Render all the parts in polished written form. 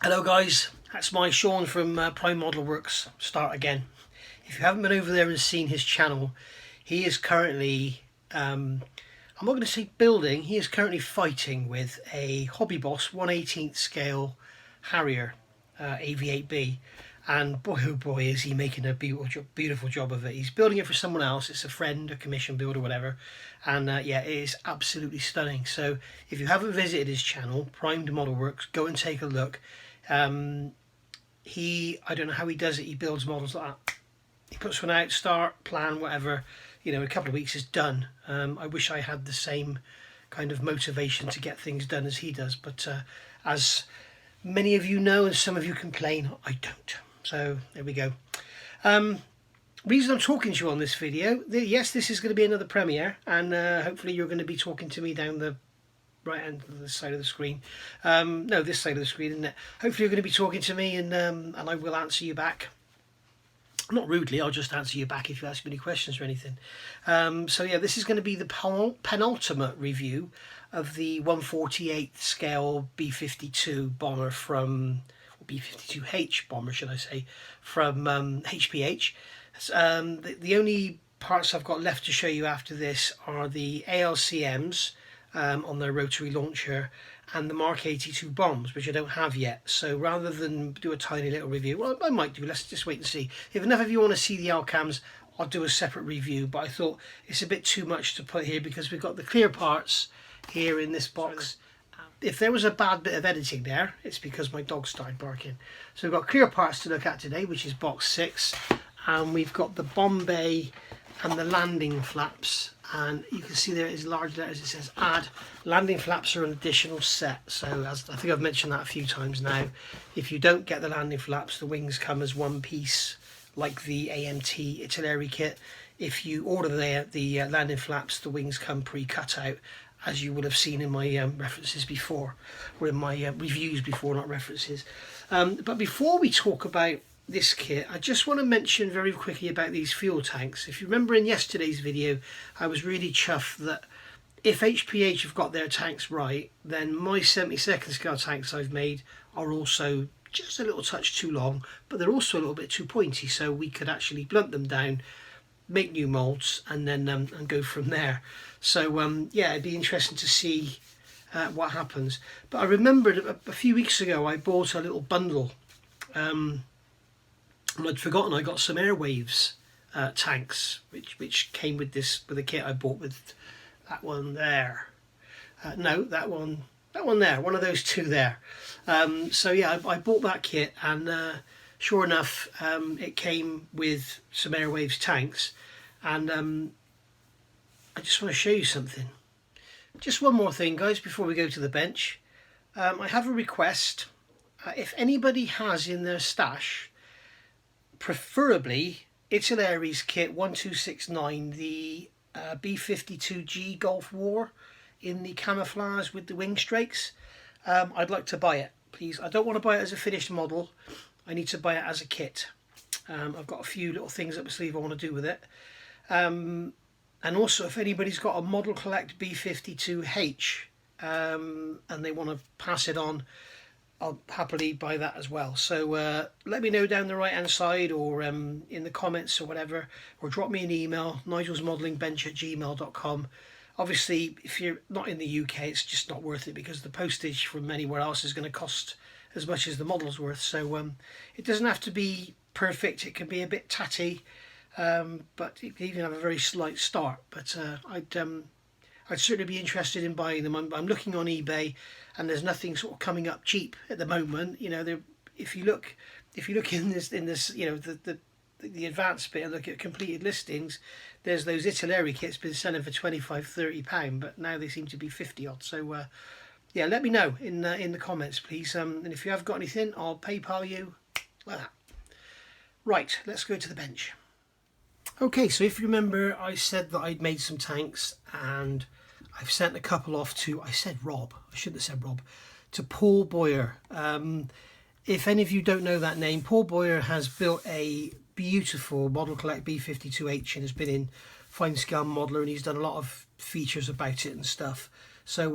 Hello guys, that's my Sean from Prime Model Works. Start again. If you haven't been over there and seen his channel, he is currently, I'm not going to say building, he is currently fighting with a Hobby Boss 1/18 scale Harrier AV8B, and boy oh boy is he making a beautiful job of it. He's building it for someone else, it's a friend, a commission build or whatever, and yeah, it is absolutely stunning. So if you haven't visited his channel, Primed Model Works, go and take a look. I don't know how he does it. He builds models like that. He puts one out, start, plan, whatever, you know, in a couple of weeks it's done. I wish I had the same kind of motivation to get things done as he does, but as many of you know and some of you complain, I don't. So there we go. Reason I'm talking to you on this video, yes, this is going to be another premiere, and hopefully you're going to be talking to me down the right hand of the side of the screen. No, this side of the screen, isn't it? Hopefully you're going to be talking to me, and I will answer you back. Not rudely, I'll just answer you back if you ask me any questions or anything. So yeah, this is going to be the penultimate review of the 1/48 scale B-52 bomber from, or B-52H bomber should I say, from HpH. The only parts I've got left to show you after this are the ALCMs on their rotary launcher and the Mark 82 bombs, which I don't have yet. So rather than do a tiny little review, well, I might do, let's just wait and see. If enough of you want to see the LCAMs, I'll do a separate review, but I thought it's a bit too much to put here because we've got the clear parts here in this box. If there was a bad bit of editing there, it's because my dog started barking. So we've got clear parts to look at today, which is box 6, and we've got the bomb bay and the landing flaps, and you can see there is large letters, it says add. Landing flaps are an additional set, so as I think I've mentioned that a few times now, if you don't get the landing flaps, the wings come as one piece like the AMT Italeri kit. If you order the landing flaps, the wings come pre-cut out, as you would have seen in my references before, or in my reviews before, not references. But before we talk about this kit, I just want to mention very quickly about these fuel tanks. If you remember in yesterday's video, I was really chuffed that if HpH have got their tanks right, then my 72nd scale tanks I've made are also just a little touch too long, but they're also a little bit too pointy, so we could actually blunt them down, make new molds, and then and go from there. So yeah, it'd be interesting to see what happens. But I remembered a few weeks ago I bought a little bundle, and I'd forgotten I got some Airwaves tanks, which came with the kit I bought with that one there. No, that one there, one of those two there. So yeah, I bought that kit, and sure enough, it came with some Airwaves tanks, and I just want to show you something. Just one more thing, guys, before we go to the bench. I have a request. If anybody has in their stash, preferably Italeri kit 1269, the B-52G Gulf War in the camouflage with the wing strakes, I'd like to buy it, please. I don't want to buy it as a finished model, I need to buy it as a kit. I've got a few little things up my sleeve I want to do with it. And also, if anybody's got a Model Collect B-52H and they want to pass it on, I'll happily buy that as well. So let me know down the right hand side, or in the comments or whatever, or drop me an email, nigelsmodelingbench@gmail.com. Obviously, if you're not in the UK, it's just not worth it because the postage from anywhere else is going to cost as much as the model's worth. So it doesn't have to be perfect, it can be a bit tatty, but it can even have a very slight start. But I'd certainly be interested in buying them. I'm looking on eBay, and there's nothing sort of coming up cheap at the moment. You know, if you look in this, you know, the advanced bit and look at completed listings, there's those Italeri kits been selling for £25–30, but now they seem to be 50 odd. So yeah, let me know in the comments, please. And if you have got anything, I'll PayPal you like that. Right, let's go to the bench. Okay, so if you remember, I said that I'd made some tanks, and I've sent a couple off to, I said Rob, I shouldn't have said Rob, to Paul Boyer. If any of you don't know that name, Paul Boyer has built a beautiful Model Collect B-52H and has been in Fine Scale Modeler, and he's done a lot of features about it and stuff. So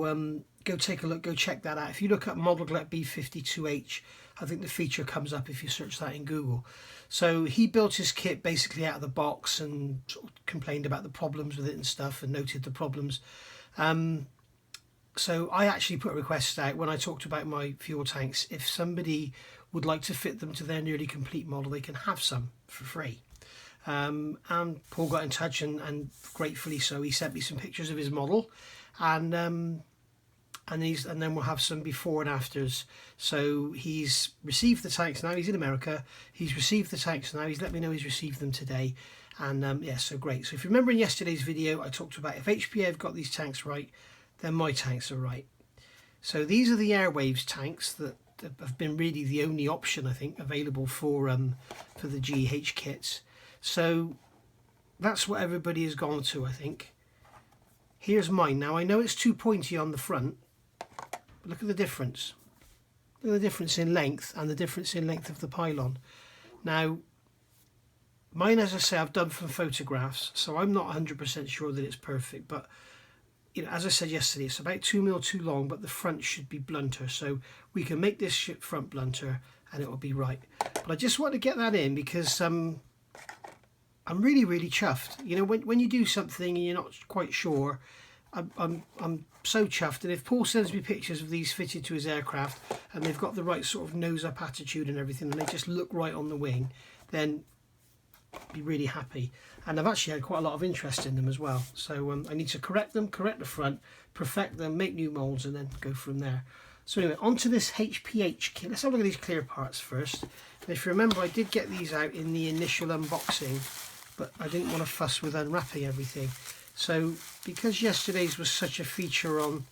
go take a look, go check that out. If you look at Model Collect B-52H, I think the feature comes up if you search that in Google. So he built his kit basically out of the box and sort of complained about the problems with it and stuff, and noted the problems. So I actually put a request out when I talked about my fuel tanks. If somebody would like to fit them to their nearly complete model, they can have some for free. And Paul got in touch, and gratefully so, he sent me some pictures of his model, and then we'll have some before and afters. So he's received the tanks now. He's in America. He's received the tanks now. He's let me know he's received them today, and yeah, so great. So if you remember in yesterday's video, I talked about if HpH have got these tanks right, then my tanks are right. So these are the Airwaves tanks that have been really the only option, I think, available for the GH kits. So that's what everybody has gone to, I think. Here's mine. Now I know it's too pointy on the front, but look at the difference. Look at the difference in length and the difference in length of the pylon. Now mine, as I say, I've done from photographs, so I'm not 100% sure that it's perfect, but you know, as I said yesterday, it's about 2 mil too long, but the front should be blunter, so we can make this front blunter and it will be right. But I just want to get that in because I'm really chuffed. You know, when you do something and you're not quite sure, I'm so chuffed. And if Paul sends me pictures of these fitted to his aircraft and they've got the right sort of nose up attitude and everything, and they just look right on the wing, then I'll be really happy. And I've actually had quite a lot of interest in them as well. So I need to correct them, correct the front, perfect them, make new molds, and then go from there. So anyway, onto this HpH kit. Let's have a look at these clear parts first. And if you remember, I did get these out in the initial unboxing, but I didn't want to fuss with unwrapping everything. So because yesterday's was such a feature on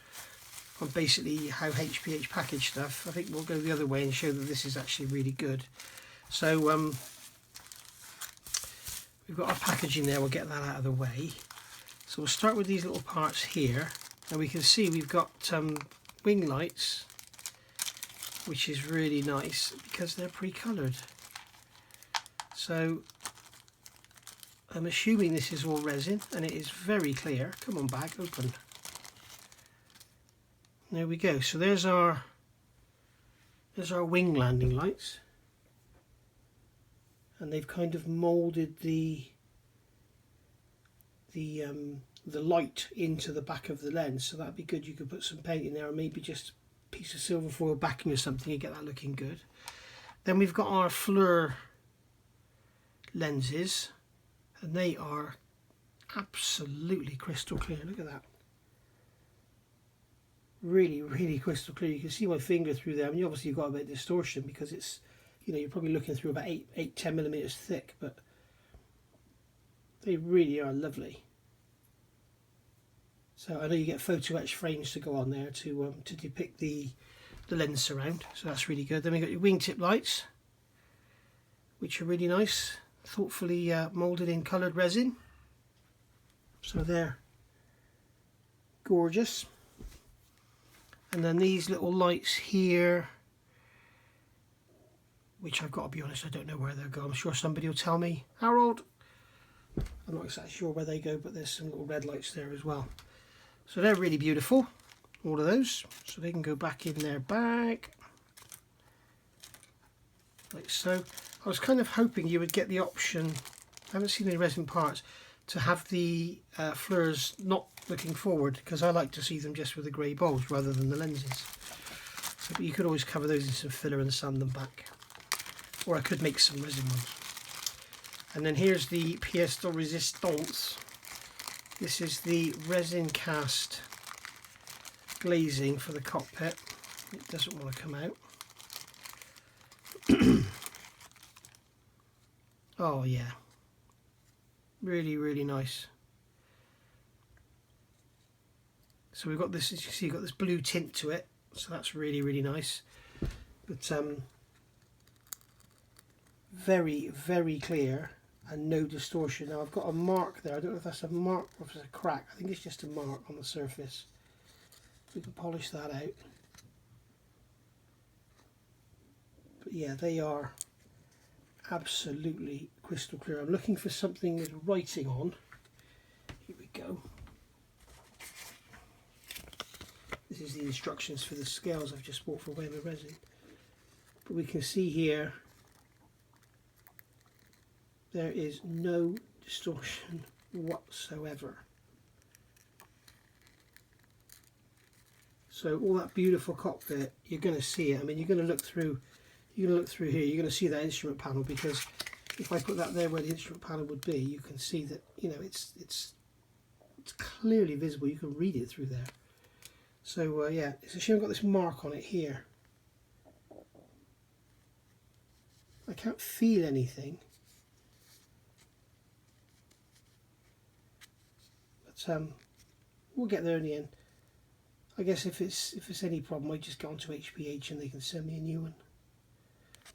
basically how HpH package stuff, I think we'll go the other way and show that this is actually really good. So we've got our packaging there, we'll get that out of the way. So we'll start with these little parts here, and we can see we've got wing lights, which is really nice because they're pre-coloured. So I'm assuming this is all resin, and it is very clear. Come on, bag, open. There we go. So there's our wing landing lights, and they've kind of moulded the light into the back of the lens, so that'd be good. You could put some paint in there, or maybe just a piece of silver foil backing or something, and get that looking good. Then we've got our FLIR lenses, and they are absolutely crystal clear. Look at that. Really crystal clear. You can see my finger through there. I mean, obviously you've got a bit of distortion because it's, you know, you're probably looking through about 8-10 millimeters thick, but they really are lovely. So I know you get photo etch frames to go on there to depict the lens surround, so that's really good. Then we've got your wingtip lights, which are really nice, thoughtfully moulded in coloured resin, so they're gorgeous. And then these little lights here, which I've got to be honest, I don't know where they'll go. I'm sure somebody will tell me. Harold, I'm not exactly sure where they go, but there's some little red lights there as well. So they're really beautiful, all of those. So they can go back in their bag, like so. I was kind of hoping you would get the option, I haven't seen any resin parts, to have the FLIRs not looking forward, because I like to see them just with the grey bulbs rather than the lenses. So, but you could always cover those in some filler and sand them back. Or I could make some resin ones. And then here's the pièce de résistance. This is the resin cast glazing for the cockpit. It doesn't want to come out. Oh yeah, really nice. So we've got this, as you can see, got this blue tint to it, so that's really nice. But very clear and no distortion. Now I've got a mark there. I don't know if that's a mark or if it's a crack. I think it's just a mark on the surface. We can polish that out. But yeah, they are absolutely crystal clear. I'm looking for something with writing on. Here we go. This is the instructions for the scales I've just bought for weighing the resin. but we can see here there is no distortion whatsoever. So all that beautiful cockpit, you're going to see it. I mean, you're going to look through here, you're going to see that instrument panel, because if I put that there where the instrument panel would be, you can see that, you know, it's clearly visible. You can read it through there. So yeah, it's a shame I've got this mark on it here. I can't feel anything, but we'll get there in the end. I guess if it's any problem, I just go onto HpH and they can send me a new one.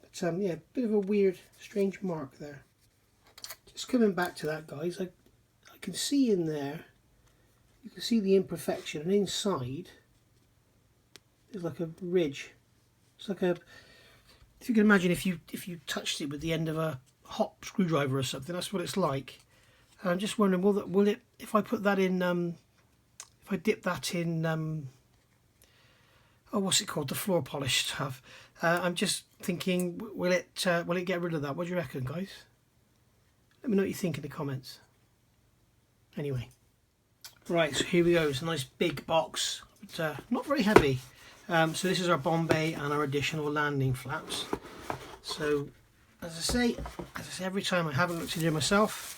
But yeah, bit of a weird, strange mark there. Just coming back to that, guys, I can see in there, you can see the imperfection, and inside there's like a ridge. It's like a, if you can imagine if you touched it with the end of a hot screwdriver or something, that's what it's like. And I'm just wondering, will it, if I put that in, if I dip that in, oh, what's it called, the floor polish stuff, I'm just thinking, will it get rid of that? What do you reckon, guys? Let me know what you think in the comments. Anyway, right, so here we go. It's a nice big box, but not very heavy. So this is our bomb bay and our additional landing flaps. So as I say every time, I haven't looked in here myself,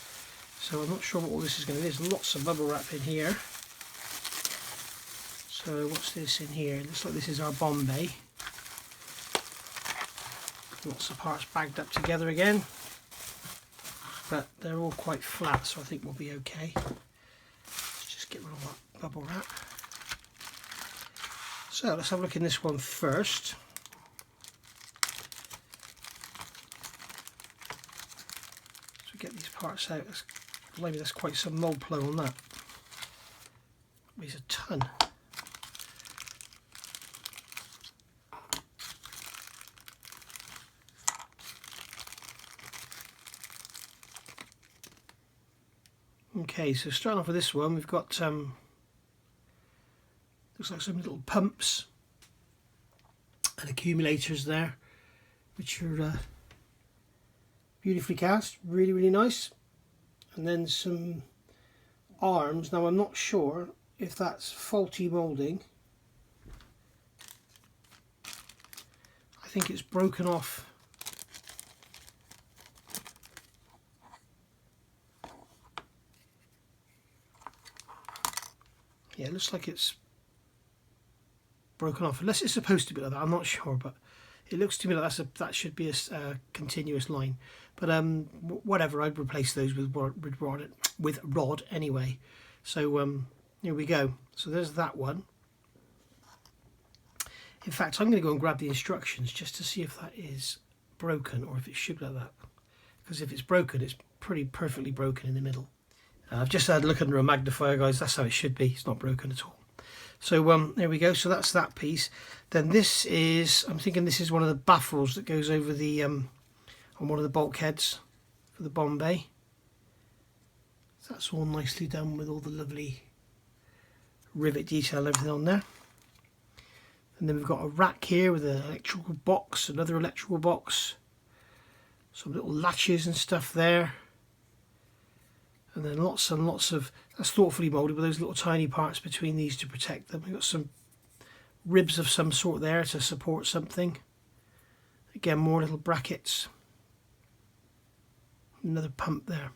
so I'm not sure what all this is going to be. There's lots of bubble wrap in here. So what's this in here? It looks like this is our bomb bay. Lots of parts bagged up together again, but they're all quite flat, so I think we'll be okay. Let's just get rid of that bubble wrap. So let's have a look in this one first. So get these parts out. Maybe that's quite some mold flow on that. Weighs a ton. Okay, so starting off with this one, we've got looks like some little pumps and accumulators there, which are beautifully cast, really nice. And then some arms. Now I'm not sure if that's faulty moulding. I think it's broken off. Yeah, it looks like it's broken off, unless it's supposed to be like that. I'm not sure, but it looks to me like that should be a continuous line. But whatever, I'd replace those with rod anyway. So here we go. So there's that one. In fact, I'm going to go and grab the instructions just to see if that is broken or if it should be like that. Because if it's broken, it's pretty perfectly broken in the middle. I've just had a look under a magnifier, guys. That's how it should be. It's not broken at all. So there we go. So that's that piece. Then this is, I'm thinking this is one of the baffles that goes over the on one of the bulkheads for the bomb bay. So that's all nicely done with all the lovely rivet detail and everything on there. And then we've got a rack here with an electrical box, another electrical box, some little latches and stuff there. And then lots and lots of, that's thoughtfully moulded with those little tiny parts between these to protect them. We've got some ribs of some sort there to support something. Again, more little brackets. Another pump there.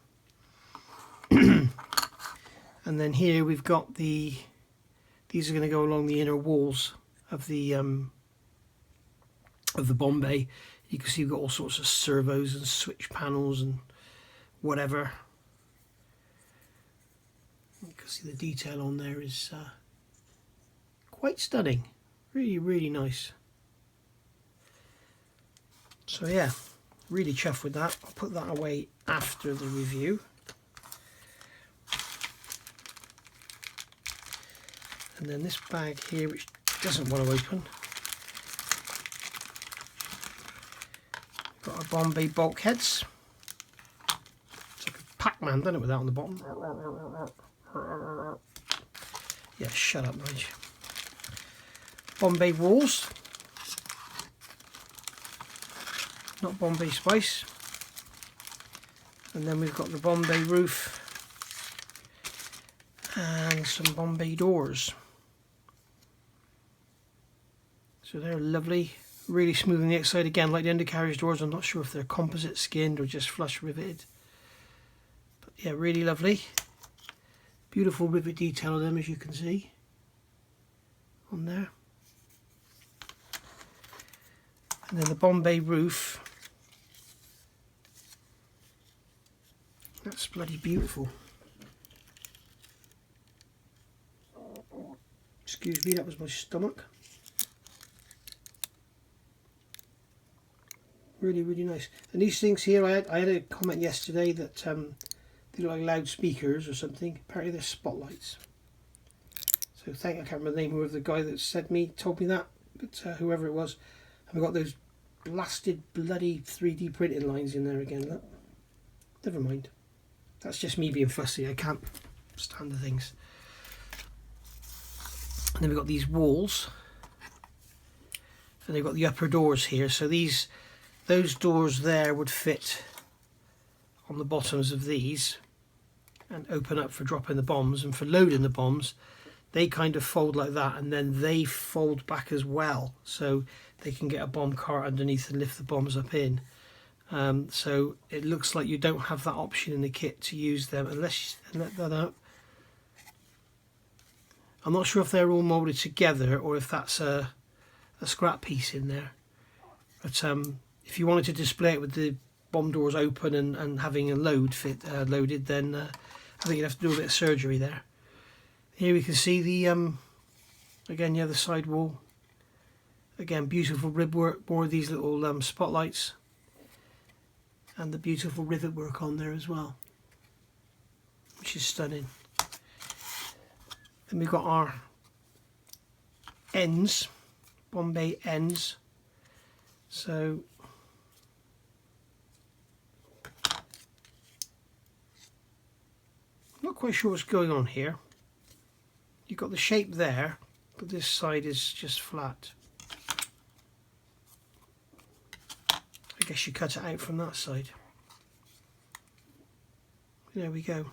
And then here we've got these are going to go along the inner walls of the bomb bay. You can see we've got all sorts of servos and switch panels and whatever. You can see the detail on there is quite stunning. Really nice. So yeah, really chuffed with that. I'll put that away after the review. And then this bag here, which doesn't want to open, got our Bombay bulkheads. It's like a Pac-Man, doesn't it, with that on the bottom? Yeah, shut up, Nige. Bombay walls. not Bombay Spice. And then we've got the Bombay roof and some Bombay doors. So they're lovely, really smooth on the outside. Again, like the undercarriage doors, I'm not sure if they're composite skinned or just flush riveted. But yeah, really lovely. Beautiful rivet detail on them, as you can see on there. And then the Bombay roof. That's bloody beautiful. Excuse me, that was my stomach. Really, really nice. And these things here, I had a comment yesterday that they look like loudspeakers or something. Apparently they're spotlights. So I can't remember the name of the guy that told me that, but whoever it was. And we've got those blasted bloody 3D printing lines in there again. Look. Never mind. That's just me being fussy. I can't stand the things. And then we've got these walls. And they've got the upper doors here. So those doors there would fit on the bottoms of these and open up for dropping the bombs, and for loading the bombs they kind of fold like that, and then they fold back as well, so they can get a bomb cart underneath and lift the bombs up in. So it looks like you don't have that option in the kit to use them unless you let that up. I'm not sure if they're all moulded together or if that's a scrap piece in there, but if you wanted to display it with the bomb doors open and having a loaded, then I think you'd have to do a bit of surgery there. Here we can see the again, yeah, the side wall. Again, beautiful rib work, more of these little spotlights, and the beautiful rivet work on there as well, which is stunning. Then we've got our ends, Bombay ends. So not quite sure what's going on here. You've got the shape there, but this side is just flat. I guess you cut it out from that side. There we go.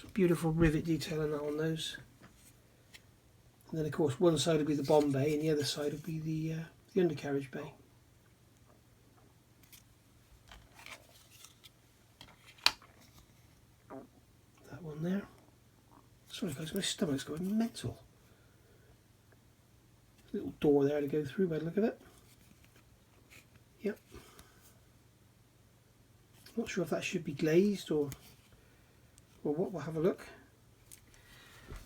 Some beautiful rivet detail on those. And then of course one side will be the Bombay and the other side will be the undercarriage bay. That one there. Sorry guys, my stomach's going mental. Little door there to go through by the look of it. Yep. Not sure if that should be glazed or what, we'll have a look.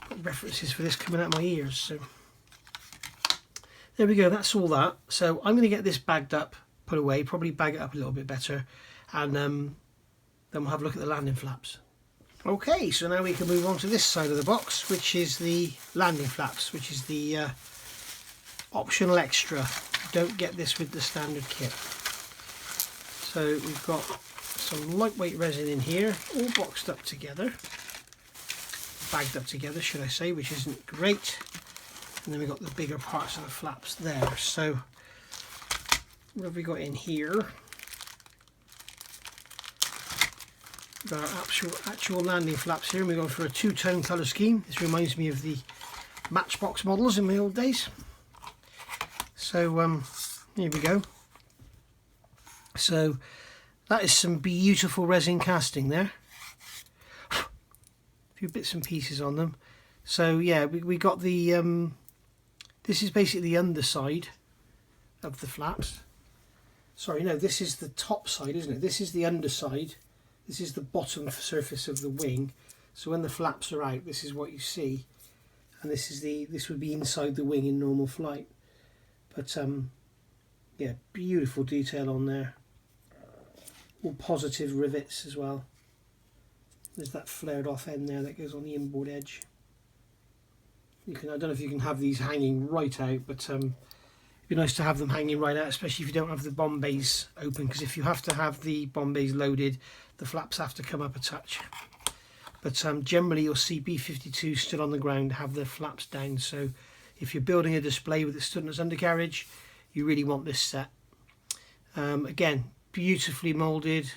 Got references for this coming out of my ears, so there we go, that's all that. So I'm going to get this bagged up, put away, probably bag it up a little bit better, and then we'll have a look at the landing flaps. Okay, so now we can move on to this side of the box, which is the landing flaps, which is the optional extra. You don't get this with the standard kit. So we've got some lightweight resin in here, all boxed up together, bagged up together should I say, which isn't great. And then we've got the bigger parts of the flaps there. So what have we got in here? We've got our actual landing flaps here, and we're going for a two-tone colour scheme. This reminds me of the Matchbox models in my old days. So here we go. So that is some beautiful resin casting there. A few bits and pieces on them. So yeah, we got the this is basically the underside of the flaps. Sorry, no, this is the top side, isn't it? This is the underside. This is the bottom surface of the wing. So when the flaps are out, this is what you see, and this would be inside the wing in normal flight. But yeah, beautiful detail on there. All positive rivets as well. There's that flared off end there that goes on the inboard edge. I don't know if you can have these hanging right out, but it'd be nice to have them hanging right out, especially if you don't have the Bombays open, because if you have to have the Bombays loaded, the flaps have to come up a touch. But generally you'll see B-52 still on the ground have their flaps down, so if you're building a display with it stood on its undercarriage, you really want this set. Again, beautifully moulded,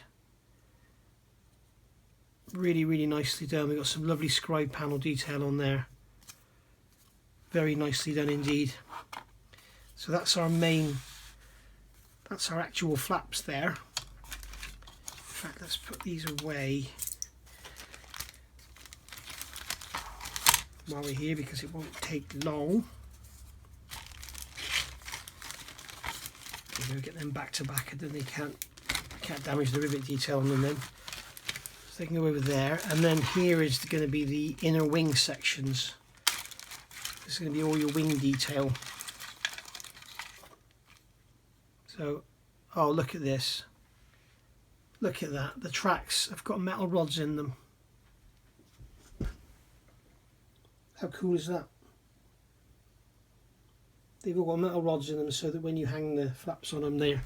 really nicely done. We've got some lovely scribe panel detail on there, very nicely done indeed. So that's our main, that's our actual flaps there. In fact, let's put these away while we're here because it won't take long. We'll get them back to back and then they can't damage the rivet detail on them then. So they can go over there, and then here is going to be the inner wing sections. This is going to be all your wing detail. So, oh, look at this. Look at that. The tracks have got metal rods in them. How cool is that? They've all got metal rods in them so that when you hang the flaps on them, they're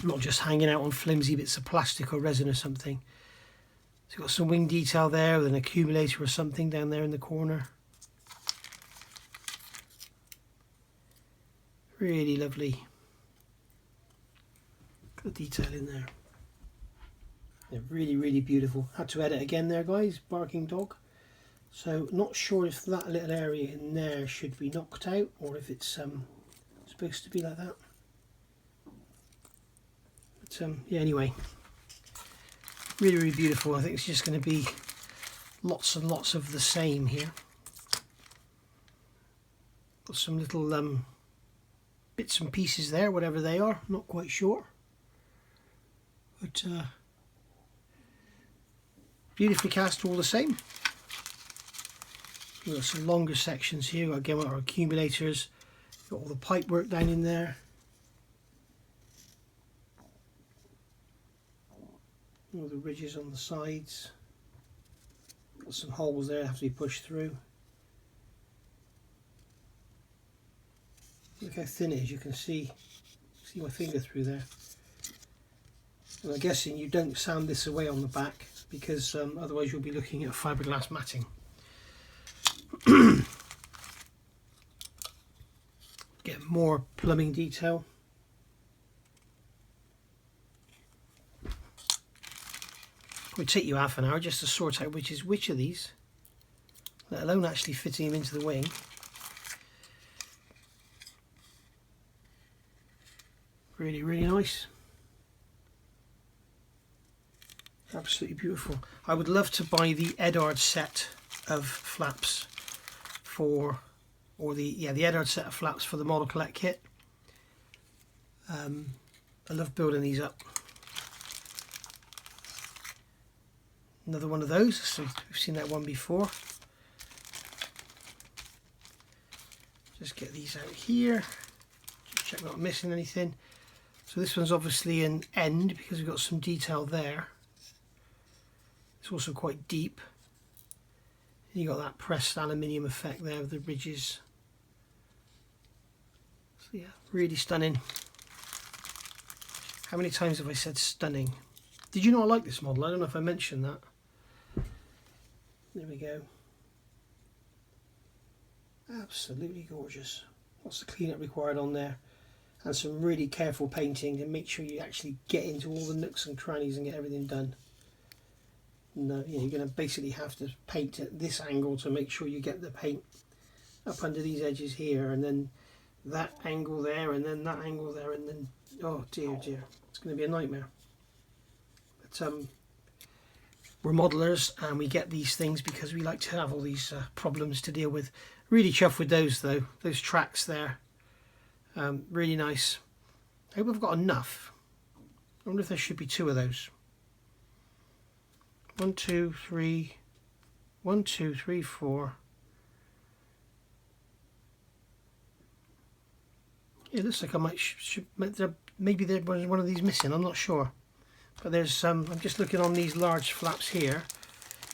not just hanging out on flimsy bits of plastic or resin or something. So you've got some wing detail there with an accumulator or something down there in the corner. Really lovely. Look at the detail in there. Yeah, really beautiful. Had to edit again there, guys. Barking dog. So not sure if that little area in there should be knocked out or if it's supposed to be like that. But yeah, anyway, really beautiful. I think it's just going to be lots and lots of the same here. Got some little bits and pieces there, whatever they are, not quite sure. But beautifully cast all the same. We've got some longer sections here. Again, with our accumulators, got all the pipe work down in there. All the ridges on the sides. Got some holes there that have to be pushed through. Look how thin it is. You can see my finger through there. And I'm guessing you don't sand this away on the back because otherwise you'll be looking at fiberglass matting. Get more plumbing detail. It would take you half an hour just to sort out which is which of these, let alone actually fitting them into the wing. Really nice. Absolutely beautiful. I would love to buy the Edard set of flaps for, or the Edard set of flaps for the Model Collect kit. I love building these up. Another one of those, so we've seen that one before. Just get these out here, just check we're not missing anything. So this one's obviously an end because we've got some detail there. It's also quite deep. And you got that pressed aluminium effect there of the ridges. So yeah, really stunning. How many times have I said stunning? Did you not like this model? I don't know if I mentioned that. There we go. Absolutely gorgeous. Lots of cleanup required on there. And some really careful painting to make sure you actually get into all the nooks and crannies and get everything done. No, you're going to basically have to paint at this angle to make sure you get the paint up under these edges here, and then that angle there, and then that angle there, and then, oh dear, it's going to be a nightmare. But we're modelers and we get these things because we like to have all these problems to deal with. Really chuffed with those though, those tracks there. Really nice. I hope I've got enough. I wonder if there should be two of those. 1, 2, 3, 1, 2, 3, 4. It looks like I might maybe there was one of these missing. I'm not sure, but there's I'm just looking on these large flaps here,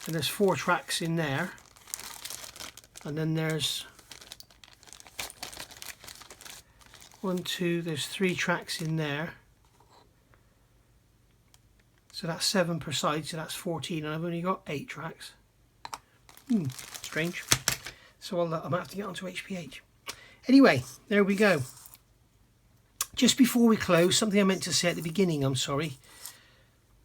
and there's 4 tracks in there, and then there's 1, 2. There's 3 tracks in there. So that's 7 per side, so that's 14, and I've only got 8 tracks. Strange. So I'm going to have to get onto HpH. Anyway, there we go. just before we close, something I meant to say at the beginning, I'm sorry.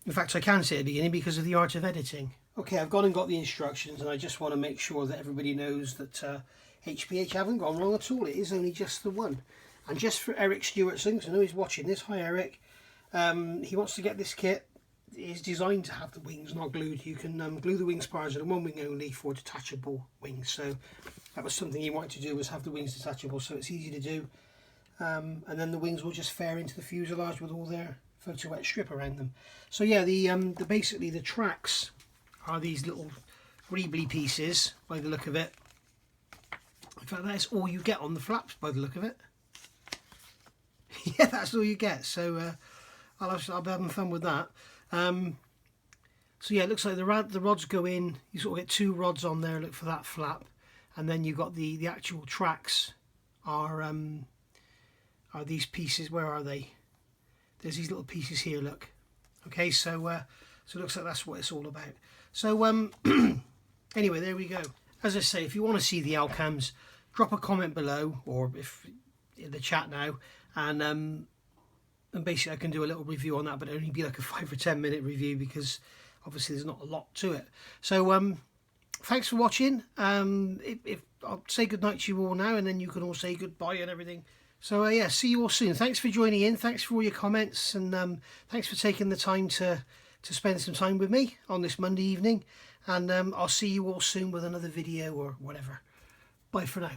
In fact, I can say at the beginning because of the art of editing. Okay, I've gone and got the instructions, and I just want to make sure that everybody knows that HpH haven't gone wrong at all. It is only just the one. And just for Eric Stewartson, because I know he's watching this. Hi, Eric. He wants to get this kit. It is designed to have the wings not glued. You can glue the wing spars on one wing only for detachable wings. So that was something he wanted to do, was have the wings detachable, so it's easy to do. And then the wings will just fare into the fuselage with all their photo etch strip around them. So yeah, basically the tracks are these little greebly pieces by the look of it. In fact, that's all you get on the flaps by the look of it. Yeah, that's all you get. So I'll be having fun with that. So yeah, it looks like the rods go in. You sort of get two rods on there. Look for that flap, and then you've got the actual tracks are these pieces. Where are they? There's these little pieces here. Look. Okay, so it looks like that's what it's all about. So anyway, there we go. As I say, if you want to see the outcomes, drop a comment below, or if in the chat now, and basically I can do a little review on that, but it'll only be like a 5 or 10 minute review because obviously there's not a lot to it. So thanks for watching. If I'll say good night to you all now, and then you can all say goodbye and everything. So yeah, see you all soon. Thanks for joining in. Thanks for all your comments, and thanks for taking the time to spend some time with me on this Monday evening. And I'll see you all soon with another video or whatever. Bye for now.